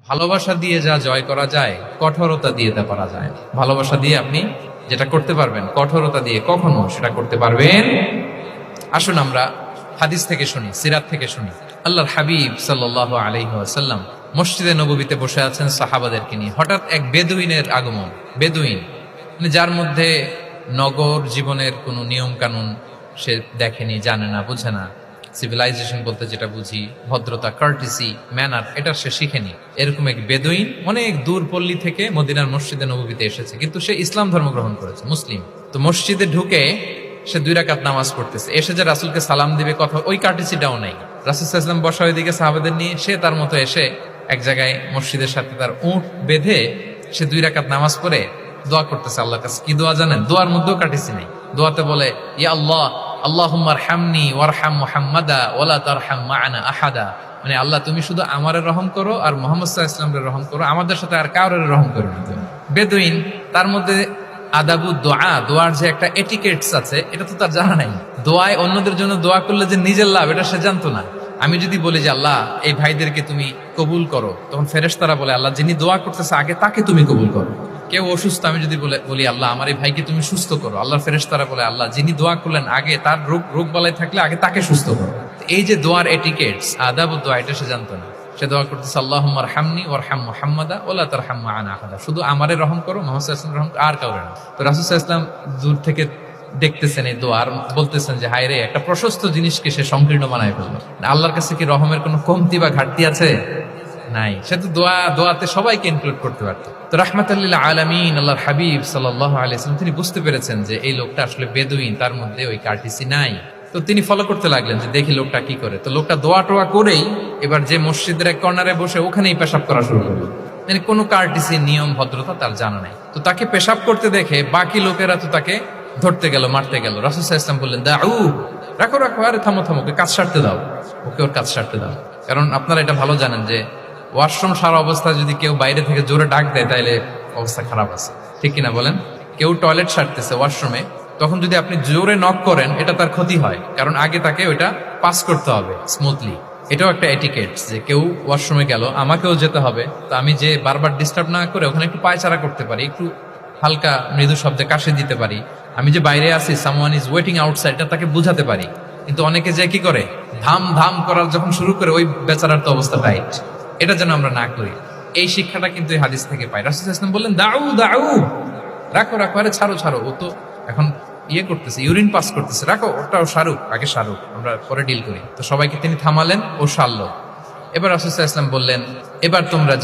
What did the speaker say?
ভালোবাসা দিয়ে যা জয় করা যায়, কঠোরতা দিয়ে তা করা যায় না। ভালোবাসা দিয়ে আপনি যেটা করতে পারবেন, কঠোরতা দিয়ে কখনো সেটা করতে পারবেন। আসুন আমরা হাদিস থেকে শুনি, সিরাত থেকে শুনি। আল্লাহর হাবিব সাল্লাল্লাহু আলাইহি ওয়াসাল্লাম মসজিদে নববীতে বসে আছেন সাহাবাদেরকে নিয়ে। হঠাৎ এক বেদুইনের আগমন। বেদুইন মানে যার মধ্যে নগর জীবনের কোনো নিয়ম কানুন সে দেখেনি, জানে না, বুঝে না। সিভিলাইজেশন বলতে যেটা বুঝি, ভদ্রতা, কার্টিসি, ম্যানার, এটা সে শিখেনি। এরকম এক বেদুইন অনেক দূর পল্লী থেকে মদিনার মসজিদে নববীতে এসেছে, কিন্তু সে ইসলাম ধর্ম গ্রহণ করেছে, মুসলিম। তো মসজিদে ঢুকে সে 2 রাকাত নামাজ পড়তেছে। এসে যে রাসূলকে সালাম দিবে, কথা, ওই কার্টিসিটাও নাই। রাসূল সাল্লাল্লাহু আলাইহি ওয়াসাল্লাম বসা ওইদিকে সাহাবাদের নিয়ে, সে তার মতো এসে এক জায়গায় মসজিদের সাথে তার উট বেঁধে সে 2 রাকাত নামাজ পড়ে দোয়া করতেছে আল্লাহর কাছে। কি দোয়া জানেন? দোয়ার মধ্যেও কাটিসি নেই। দোয়াতে বলে, ইয়া আল্লাহ, আল্লাহুম্মা আরহামনি ওয়ারহাম মুহাম্মাদা ওয়ালা তারহাম মা'ানা আহাদা। মানে আল্লাহ, তুমি শুধু আমারে রহম করো আর মুহাম্মদ সাল্লাল্লাহু আলাইহি ওয়াসাল্লামের রহম করো, আমাদের সাথে আর কাউরে রহম করো না তুমি। বেদুইন, তার মধ্যে আদাবু দোয়া, দোয়ার যে একটা এটিকেটস আছে, এটা তো তার জানা নাই। দোয়ায় অন্যদের জন্য দোয়া করলে যে নিজের লাভ, এটা সে জানতো না। আমি যদি বলি যে আল্লাহ এই ভাইদেরকে তুমি কবুল করো, তখন ফেরেশতারা বলে আল্লাহ যিনি দোয়া করতেছে আগে তাকে তুমি কবুল করো। কেউ অসুস্থ, আমি যদি বলি আল্লাহ আমার এই ভাইকে তুমি সুস্থ করো, আল্লাহর ফেরেশতারা বলে আল্লাহ যিনি দোয়া করলেন আগে তার রোগ বালাই থাকলে আগে তাকে সুস্থ করো। এই যে দোয়ার এটিকেটস, আদাবু দোয়া, এটা সে জানতো না। সে দোয়া করতেছে আল্লাহুম্মা আরহামনি ওয়ারহাম মুহাম্মাদা ওয়ালা তারহাম মা'ানা আহাদা, শুধু আমারে রহম করো, মুহাম্মদ সাল্লাল্লাহু আলাইহি ওয়াসাল্লাম রহম, আর কাউরে না। তো রাসূল সাল্লাল্লাহু আলাইহি ওয়াসাল্লাম দূর থেকে দেখতেছেন এই দোয়া, আর বলতেছেন যে হায় রে, একটা প্রশস্ত জিনিসকে সে সংকীর্ণ বানায় ফেললো। আল্লাহর কাছে কি রহমের কোনো কমতি বা ঘাটতি আছে? নাই। সে তো দোয়াতে সবাইকে ইনক্লুড করতে পারত। তো রাহমাতাল লিল আলামিন আল্লাহর হাবিব সাল্লাল্লাহু আলাইহি ওয়াসাল্লাম তিনি বুঝতে পেরেছেন যে এই লোকটা আসলে বেদুইন, তার মধ্যে ওই কার্টিসি নাই। তো তিনি ফলো করতে লাগলেন যে দেখি লোকটা কি করে। তো লোকটা দোয়া টোয়া করেই এবার যে মসজিদের এক কর্নারে বসে ওখানেই পেশাব করা শুরু করলো। মানে কোনো কার্টিসি, নিয়ম, ভদ্রতা তার জানা নাই। তো তাকে পেশাব করতে দেখে বাকি লোকেরা তো তাকে ধরতে গেল, মারতে গেল। রাসূল সাল্লাল্লাহু আলাইহি ওয়াসাল্লাম বললেন, দাউ, রাখো রাখো, আরে থামো থামো, ওকে কাজ সারতে দাও, ওকে ওর কাজ সারতে দাও। কারণ আপনারা এটা ভালো জানেন যে ওয়াশরুম সারা অবস্থায় যদি কেউ বাইরে থেকে জোরে ডাক দেয় তাহলে অবস্থা খারাপ আছে, ঠিক কিনা বলেন? কেউ টয়লেট সারতেছে ওয়াশরুমে, তখন যদি আপনি জোরে নক করেন এটা তার ক্ষতি হয়, কারণ আগে তাকে ওইটা পাস করতে হবে স্মুথলি। এটাও একটা এটিকেট যে কেউ ওয়াশরুমে গেল, আমাকেও যেতে হবে, তো আমি যে বারবার ডিস্টার্ব না করে ওখানে একটু পায়চারা করতে পারি, একটু হালকা মৃদু শব্দে কাশি দিতে পারি, আমি যে বাইরে আছি, সামওয়ান ইজ ওয়েটিং আউটসাইড, এটা তাকে বুঝাতে পারি। কিন্তু অনেকে যে কি করে, ধাম ধাম করার যখন শুরু করে, ওই বেচারার তো অবস্থা টাইট। এটা যেন আমরা না করি, এই শিক্ষাটা কিন্তু এই হাদিস থেকে পাই। রাসূল সাল্লাল্লাহু আলাইহি ওয়াসাল্লাম বললেন, দাউ দাউ, রাখো রাখো, আরে ছাড়ো ছাড়ো, ও তো এখন ইয়ে করতেছে, ইউরিন পাস করতেছে, রাখো, ওটাও সারুক, আগে সারুক, আমরা পরে ডিল করি। তো সবাইকে তিনি থামালেন, ও সারলো। এবার রাসূল সাল্লাল্লাহু আলাইহি ওয়াসাল্লাম বললেন, এবার তোমরা যে